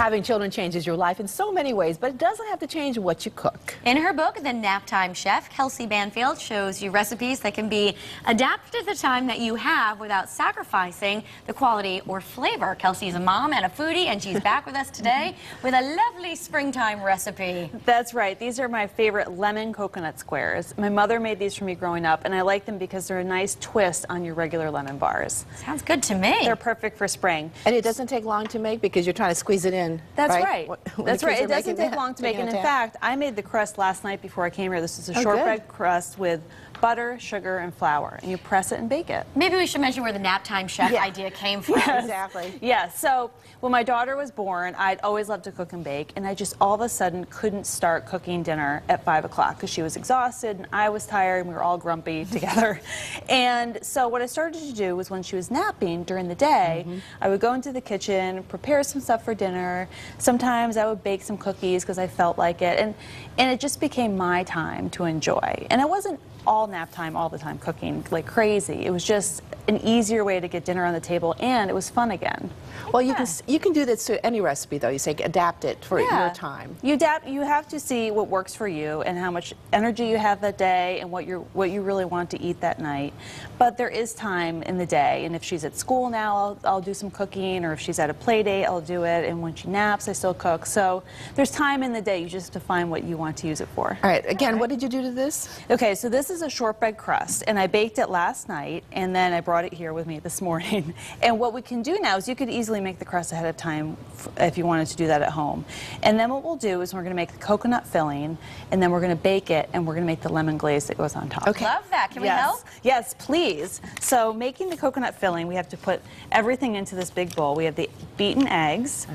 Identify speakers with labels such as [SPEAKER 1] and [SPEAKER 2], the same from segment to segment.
[SPEAKER 1] Having children changes your life in so many ways, but it doesn't have to change what you cook.
[SPEAKER 2] In her book, The Naptime Chef, Kelsey Banfield shows you recipes that can be adapted to the time that you have without sacrificing the quality or flavor. Kelsey is a mom and a foodie, and she's back with us today with a lovely springtime recipe.
[SPEAKER 3] That's right. These are my favorite lemon coconut squares. My mother made these for me growing up, and I like them because they're a nice twist on your regular lemon bars.
[SPEAKER 2] Sounds good to me.
[SPEAKER 3] They're perfect for spring.
[SPEAKER 1] And it doesn't take long to make because you're trying to squeeze it in.
[SPEAKER 3] That's right. That's right. It doesn't take long to make. And in
[SPEAKER 1] tap.
[SPEAKER 3] fact, I made the crust last night before I came here. This is a shortbread crust with butter, sugar, and flour. And you press it and bake it.
[SPEAKER 2] Maybe we should mention where the Naptime Chef idea came from.
[SPEAKER 3] Yes.
[SPEAKER 1] Exactly.
[SPEAKER 3] Yeah, so when my daughter was born, I'd always loved to cook and bake, and I just all of a sudden couldn't start cooking dinner at 5 o'clock because she was exhausted and I was tired and we were all grumpy together. And so what I started to do was when she was napping during the day, I would go into the kitchen, prepare some stuff for dinner. Sometimes I would bake some cookies because I felt like it, and it just became my time to enjoy. And it wasn't all nap time all the time cooking like crazy. It was just an easier way to get dinner on the table, and it was fun again.
[SPEAKER 1] Well, you can do this to any recipe though. You say adapt it for your time.
[SPEAKER 3] You adapt. You have to see what works for you and how much energy you have that day and what you really want to eat that night. But there is time in the day, and if she's at school now, I'll do some cooking, or if she's at a play date, I'll do it. And when she naps, I still cook. So there's time in the day. You just have to find what you want to use it for.
[SPEAKER 1] All right. Again, what did you do to this?
[SPEAKER 3] Okay, so this is a shortbread crust, and I baked it last night, and then I brought it here with me this morning. And what we can do now is you could easily make the crust ahead of time if you wanted to do that at home. And then what we'll do is we're going to make the coconut filling, and then we're going to bake it, and we're going to make the lemon glaze that goes on top.
[SPEAKER 2] Okay. Love that. Can we help?
[SPEAKER 3] Yes, please. So making the coconut filling, we have to put everything into this big bowl. We have the beaten eggs,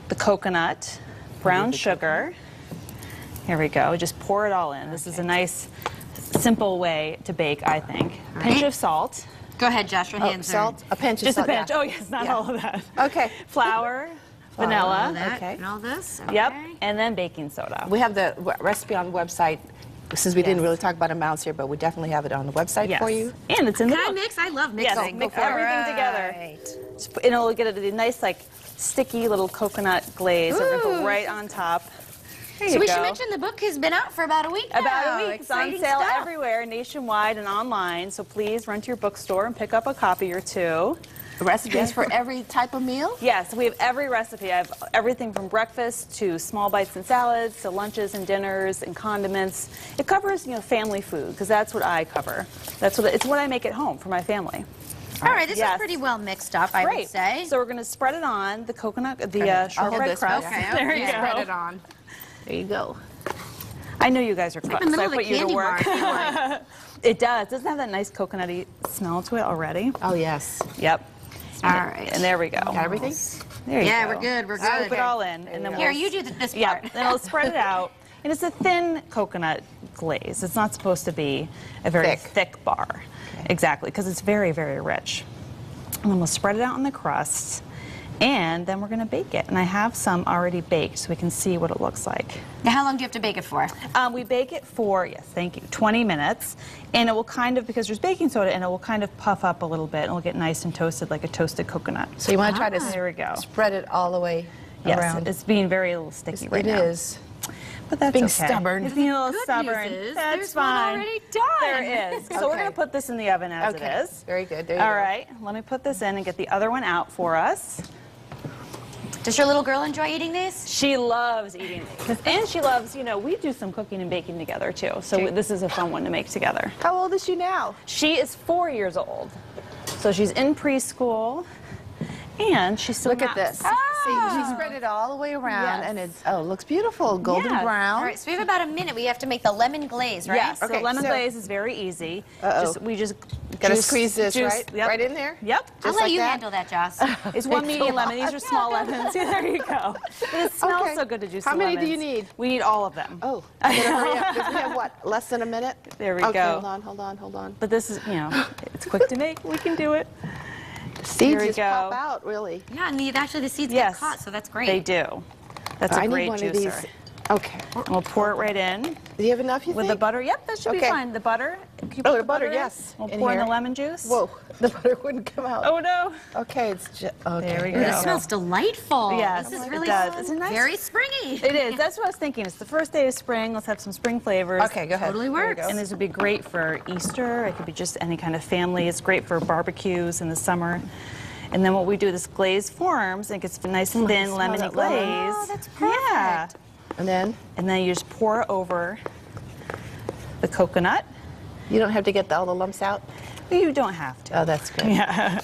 [SPEAKER 3] the coconut, brown sugar. Here we go. Just pour it all in. This is a nice, simple way to bake, I think. Pinch of salt.
[SPEAKER 2] Go ahead, Josh. Your hands
[SPEAKER 1] salt. A pinch of
[SPEAKER 3] Just
[SPEAKER 1] salt.
[SPEAKER 3] a pinch. Oh, yes, not all of that.
[SPEAKER 1] Okay.
[SPEAKER 3] Flour, vanilla.
[SPEAKER 2] And all this. Okay.
[SPEAKER 3] Yep. And then baking soda.
[SPEAKER 1] We have the recipe on the website. Since we didn't really talk about amounts here, but we definitely have it on the website for you.
[SPEAKER 3] And it's in the
[SPEAKER 2] Can I
[SPEAKER 3] book.
[SPEAKER 2] mix? I love mixing.
[SPEAKER 3] Yes, mix everything together. And it'll get a nice, like, sticky little coconut glaze that we'll go right on top.
[SPEAKER 2] So we should mention the book has been out for about a week now.
[SPEAKER 3] About a week. It's on
[SPEAKER 2] Exciting
[SPEAKER 3] sale
[SPEAKER 2] stuff.
[SPEAKER 3] everywhere, nationwide and online. So please run to your bookstore and pick up a copy or two.
[SPEAKER 1] Recipes for every type of meal?
[SPEAKER 3] Yes, we have every recipe. I have everything from breakfast to small bites and salads to lunches and dinners and condiments. It covers, family food, because that's what I cover. It's what I make at home for my family.
[SPEAKER 2] All right, this is pretty well mixed up, I would say.
[SPEAKER 3] So we're going to spread it on the shortbread crust.
[SPEAKER 2] Okay,
[SPEAKER 3] there you go.
[SPEAKER 1] Spread it on. There you go.
[SPEAKER 3] I know you guys are cooks, so I put you to work. It does. Doesn't it have that nice coconutty smell to it already?
[SPEAKER 1] Oh, yes.
[SPEAKER 3] Yep.
[SPEAKER 2] All right.
[SPEAKER 3] And there we go.
[SPEAKER 1] Got everything?
[SPEAKER 3] There you go.
[SPEAKER 2] We're good. We're good.
[SPEAKER 3] Scoop it all in. And then
[SPEAKER 2] Here, you do this part.
[SPEAKER 3] Yeah, then I'll spread it out. And it's a thin coconut glaze. It's not supposed to be a very thick bar. Okay. Exactly, because it's very, very rich. And then we'll spread it out on the crust. And then we're going to bake it. And I have some already baked so we can see what it looks like.
[SPEAKER 2] Now, how long do you have to bake it for?
[SPEAKER 3] We bake it for, 20 minutes. And it will kind of, because there's baking soda, and it will kind of puff up a little bit. And it'll get nice and toasted like a toasted coconut.
[SPEAKER 1] So you want to try to
[SPEAKER 3] there we go.
[SPEAKER 1] Spread it all the way around.
[SPEAKER 3] Yes, it's being very little sticky right now.
[SPEAKER 1] It is.
[SPEAKER 3] But that's
[SPEAKER 1] being
[SPEAKER 3] okay.
[SPEAKER 1] stubborn.
[SPEAKER 3] It's being a little
[SPEAKER 2] Good
[SPEAKER 3] stubborn.
[SPEAKER 2] news is
[SPEAKER 3] That's
[SPEAKER 2] there's
[SPEAKER 3] fine.
[SPEAKER 2] one already done.
[SPEAKER 3] There is. So we're going to put this in the oven as it is.
[SPEAKER 1] Very good. There you
[SPEAKER 3] All
[SPEAKER 1] go.
[SPEAKER 3] right. Let me put this in and get the other one out for us.
[SPEAKER 2] Does your little girl enjoy eating these?
[SPEAKER 3] She loves eating these. And she loves, we do some cooking and baking together too. So this is a fun one to make together.
[SPEAKER 1] How old is she now?
[SPEAKER 3] She is 4 years old. So she's in preschool. And she's still
[SPEAKER 1] Look at this. See, she spread it all the way around, and it looks beautiful, golden brown.
[SPEAKER 2] All right, so we have about a minute. We have to make the lemon glaze, right?
[SPEAKER 3] Yes,
[SPEAKER 1] Okay,
[SPEAKER 3] so lemon glaze is very easy. We just
[SPEAKER 1] gotta squeeze this, right?
[SPEAKER 3] Yep.
[SPEAKER 1] Right in there?
[SPEAKER 3] Yep.
[SPEAKER 2] I'll let you handle that, Joss.
[SPEAKER 3] It's one medium lemon. These are small lemons. There you go. But it smells so good to juice the
[SPEAKER 1] How many
[SPEAKER 3] lemons.
[SPEAKER 1] do you need?
[SPEAKER 3] We need all of them.
[SPEAKER 1] Oh, I better hurry up, because we have, what, less than a minute?
[SPEAKER 3] There we
[SPEAKER 1] Okay,
[SPEAKER 3] go.
[SPEAKER 1] hold on.
[SPEAKER 3] But this is, it's quick to make. We can do it.
[SPEAKER 1] Seeds just pop out, really.
[SPEAKER 2] Yeah, and actually the seeds get caught, so that's great.
[SPEAKER 3] They do. That's a great juicer.
[SPEAKER 1] Of these Okay.
[SPEAKER 3] And we'll pour it right in
[SPEAKER 1] Do you have enough, you
[SPEAKER 3] with
[SPEAKER 1] think?
[SPEAKER 3] the butter. Yep, that should be
[SPEAKER 1] Okay.
[SPEAKER 3] fine. The butter. Can you
[SPEAKER 1] Oh,
[SPEAKER 3] put
[SPEAKER 1] the butter,
[SPEAKER 3] in?
[SPEAKER 1] yes,
[SPEAKER 3] We'll
[SPEAKER 1] in
[SPEAKER 3] pour in
[SPEAKER 1] here.
[SPEAKER 3] the lemon juice.
[SPEAKER 1] Whoa, the butter wouldn't come out.
[SPEAKER 3] Oh no.
[SPEAKER 1] Okay, it's just, okay.
[SPEAKER 3] There we
[SPEAKER 2] Ooh,
[SPEAKER 3] go.
[SPEAKER 2] this smells delightful.
[SPEAKER 3] Yes,
[SPEAKER 2] This is
[SPEAKER 3] it
[SPEAKER 2] really
[SPEAKER 3] does. Isn't it nice?
[SPEAKER 2] very springy.
[SPEAKER 3] It is. That's what I was thinking. It's the first day of spring. Let's have some spring flavors.
[SPEAKER 1] Okay, go ahead.
[SPEAKER 2] Totally
[SPEAKER 1] There you
[SPEAKER 2] works.
[SPEAKER 1] go.
[SPEAKER 3] And this would be great for Easter. It could be just any kind of family. It's great for barbecues in the summer. And then what we do, this glaze forms, and it gets nice and thin,
[SPEAKER 1] smell
[SPEAKER 3] lemony
[SPEAKER 1] that
[SPEAKER 3] glaze.
[SPEAKER 1] lemon.
[SPEAKER 2] Oh, that's perfect.
[SPEAKER 3] Yeah.
[SPEAKER 1] And then
[SPEAKER 3] And then you just pour over the coconut.
[SPEAKER 1] you don't have to get all the lumps out?
[SPEAKER 3] You don't have to.
[SPEAKER 1] Oh, that's good.
[SPEAKER 3] Yeah.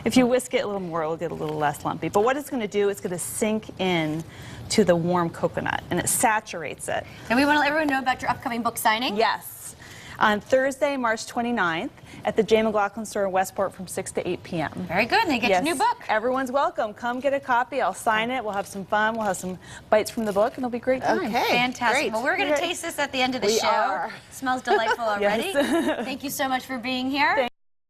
[SPEAKER 3] If you whisk it a little more, it'll get a little less lumpy. But what it's going to do, it's going to sink in to the warm coconut, and it saturates it.
[SPEAKER 2] And we want to let everyone know about your upcoming book signing.
[SPEAKER 3] Yes. On Thursday, March 29th, at the J. McLaughlin store in Westport from 6 to 8 p.m.
[SPEAKER 2] Very good. And they get your new book.
[SPEAKER 3] Everyone's welcome. Come get a copy. I'll sign it. We'll have some fun. We'll have some bites from the book, and it'll be a great time.
[SPEAKER 1] Okay.
[SPEAKER 2] Fantastic.
[SPEAKER 1] Great.
[SPEAKER 2] Well, we're going to taste this at the end of the
[SPEAKER 1] We
[SPEAKER 2] show.
[SPEAKER 1] are.
[SPEAKER 2] Smells delightful already.
[SPEAKER 3] Yes.
[SPEAKER 2] Thank you so much for being here.